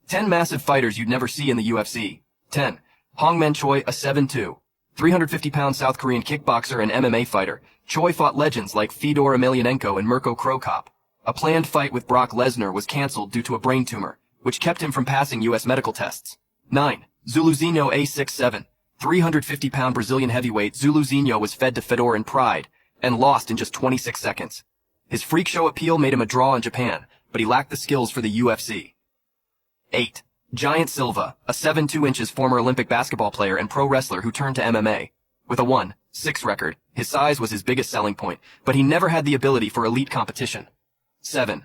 10 massive fighters you'd never see in the UFC. 10. Hongman Choi, a 7'2", 350-pound South Korean kickboxer and MMA fighter. Choi fought legends like Fedor Emelianenko and Mirko Cro Cop. A planned fight with Brock Lesnar was cancelled due to a brain tumor, which kept him from passing U.S. medical tests. 9. Zuluzinho, a 6'7", 350-pound Brazilian heavyweight. Zuluzinho was fed to Fedor in Pride and lost in just 26 seconds. His freak show appeal made him a draw in Japan, but he lacked the skills for the UFC. 8. Giant Silva, a 7'2" former Olympic basketball player and pro wrestler who turned to MMA. With a 1-6 record, his size was his biggest selling point, but he never had the ability for elite competition. 7.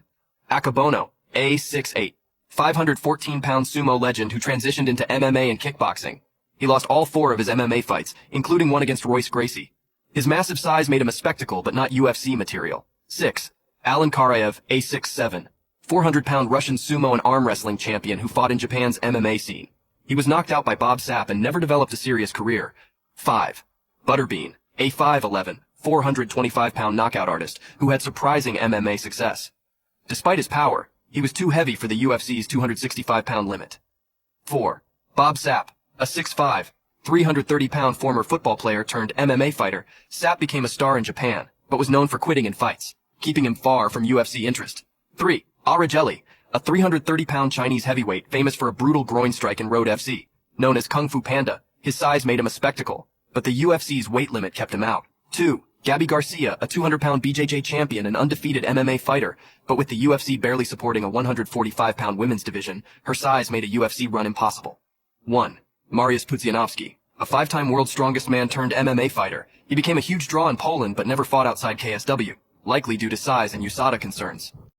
Akabono, a 6'8", 514-pound sumo legend who transitioned into MMA and kickboxing. He lost all 4 of his MMA fights, including one against Royce Gracie. His massive size made him a spectacle, but not UFC material. 6. Alan Karaev, a 6'7", 400-pound Russian sumo and arm wrestling champion who fought in Japan's MMA scene. He was knocked out by Bob Sapp and never developed a serious career. 5. Butterbean, a 5'11", 425-pound knockout artist who had surprising MMA success. Despite his power, he was too heavy for the UFC's 265-pound limit. 4. Bob Sapp, a 6'5", 330-pound former football player turned MMA fighter. Sapp became a star in Japan, but was known for quitting in fights, keeping him far from UFC interest. 3. Aragelli, a 330-pound Chinese heavyweight famous for a brutal groin strike in Road FC. Known as Kung Fu Panda, his size made him a spectacle, but the UFC's weight limit kept him out. 2. Gabby Garcia, a 200-pound BJJ champion and undefeated MMA fighter, but with the UFC barely supporting a 145-pound women's division, her size made a UFC run impossible. 1. Mariusz Pudzianowski, a 5-time world's strongest man turned MMA fighter. He became a huge draw in Poland but never fought outside KSW, likely due to size and USADA concerns.